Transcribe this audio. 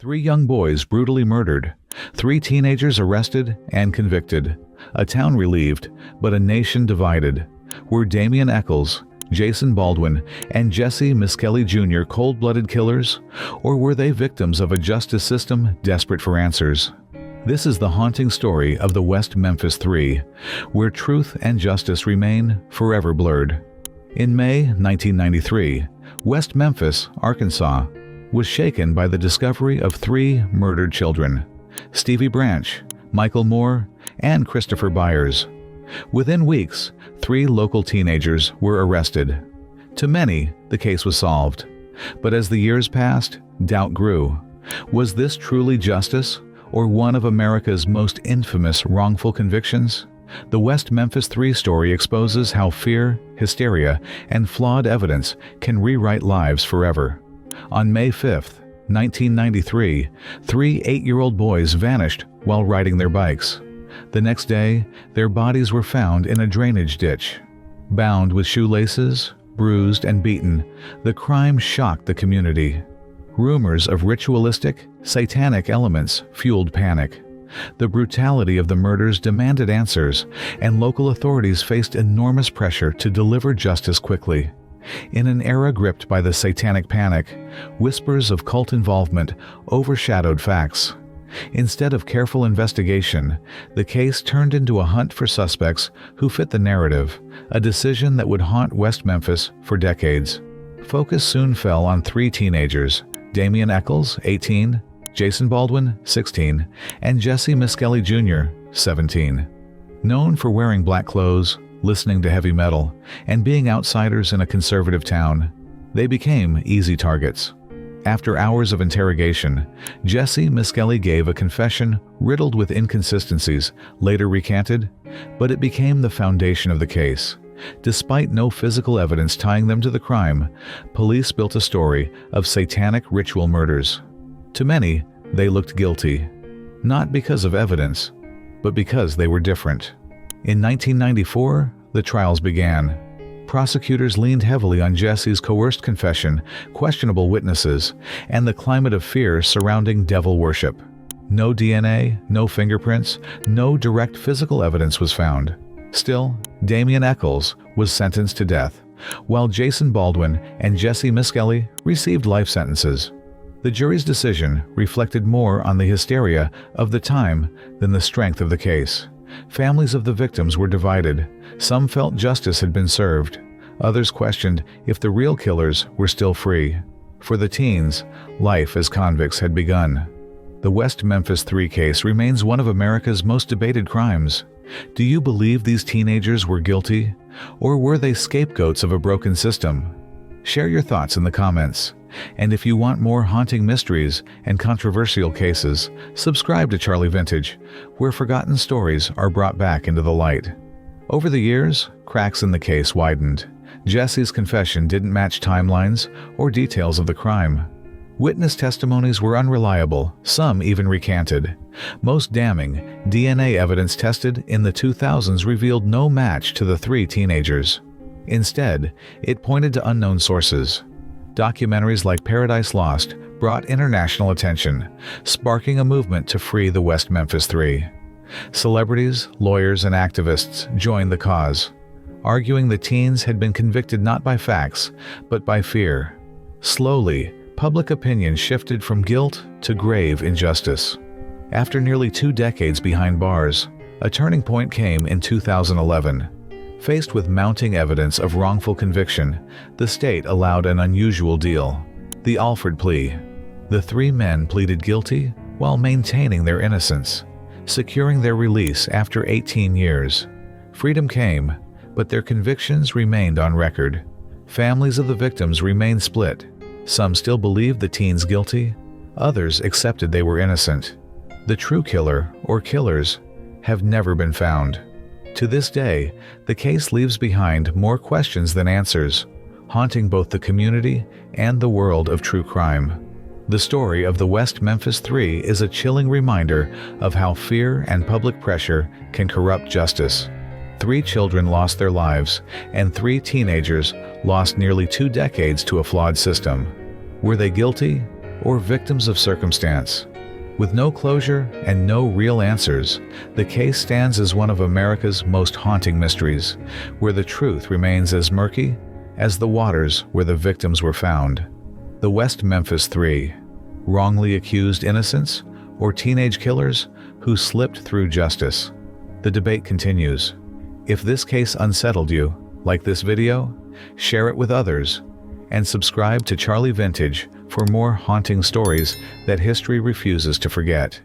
Three young boys brutally murdered. Three teenagers arrested and convicted. A town relieved, but a nation divided. Were Damian Eccles, Jason Baldwin, and Jesse Misskelley Jr. cold-blooded killers, or were they victims of a justice system desperate for answers? This is the haunting story of the West Memphis Three, where truth and justice remain forever blurred. In May 1993, West Memphis, Arkansas, was shaken by the discovery of three murdered children: Stevie Branch, Michael Moore, and Christopher Byers. Within weeks, three local teenagers were arrested. To many, the case was solved. But as the years passed, doubt grew. Was this truly justice, or one of America's most infamous wrongful convictions? The West Memphis Three story exposes how fear, hysteria, and flawed evidence can rewrite lives forever. On May 5, 1993, three 8-year-old boys vanished while riding their bikes. The next day, their bodies were found in a drainage ditch. Bound with shoelaces, bruised and beaten, the crime shocked the community. Rumors of ritualistic, satanic elements fueled panic. The brutality of the murders demanded answers, and local authorities faced enormous pressure to deliver justice quickly. In an era gripped by the satanic panic, whispers of cult involvement overshadowed facts. Instead of careful investigation, the case turned into a hunt for suspects who fit the narrative, a decision that would haunt West Memphis for decades. Focus soon fell on three teenagers: Damian Eccles, 18, Jason Baldwin, 16, and Jesse Misskelley Jr., 17. Known for wearing black clothes, listening to heavy metal, and being outsiders in a conservative town, they became easy targets. After hours of interrogation, Jesse Misskelley gave a confession riddled with inconsistencies, later recanted, but it became the foundation of the case. Despite no physical evidence tying them to the crime, police built a story of satanic ritual murders. To many, they looked guilty, not because of evidence, but because they were different. In 1994, the trials began. Prosecutors leaned heavily on Jesse's coerced confession, questionable witnesses, and the climate of fear surrounding devil worship. No DNA, no fingerprints, no direct physical evidence was found. Still, Damian Eccles was sentenced to death, while Jason Baldwin and Jesse Misskelley received life sentences. The jury's decision reflected more on the hysteria of the time than the strength of the case. Families of the victims were divided. Some felt justice had been served. Others questioned if the real killers were still free. For the teens, life as convicts had begun. The West Memphis Three case remains one of America's most debated crimes. Do you believe these teenagers were guilty, or were they scapegoats of a broken system? Share your thoughts in the comments. And if you want more haunting mysteries and controversial cases, subscribe to Charlie Vintage, where forgotten stories are brought back into the light. Over the years, cracks in the case widened. Jesse's confession didn't match timelines or details of the crime. Witness testimonies were unreliable, some even recanted. Most damning, DNA evidence tested in the 2000s revealed no match to the three teenagers. Instead, it pointed to unknown sources. Documentaries like Paradise Lost brought international attention, sparking a movement to free the West Memphis Three. Celebrities, lawyers, and activists joined the cause, arguing the teens had been convicted not by facts, but by fear. Slowly, public opinion shifted from guilt to grave injustice. After nearly 2 decades behind bars, a turning point came in 2011. Faced with mounting evidence of wrongful conviction, the state allowed an unusual deal: the Alford plea. The three men pleaded guilty while maintaining their innocence, securing their release after 18 years. Freedom came, but their convictions remained on record. Families of the victims remained split. Some still believed the teens guilty, others accepted they were innocent. The true killer, or killers, have never been found. To this day, the case leaves behind more questions than answers, haunting both the community and the world of true crime. The story of the West Memphis Three is a chilling reminder of how fear and public pressure can corrupt justice. 3 children lost their lives, and 3 teenagers lost nearly 2 decades to a flawed system. Were they guilty, or victims of circumstance. With no closure and no real answers, the case stands as one of America's most haunting mysteries, where the truth remains as murky as the waters where the victims were found. The West Memphis Three: wrongly accused innocents or teenage killers who slipped through justice? The debate continues. If this case unsettled you, like this video, share it with others, and subscribe to Charlie Vintage for more haunting stories that history refuses to forget.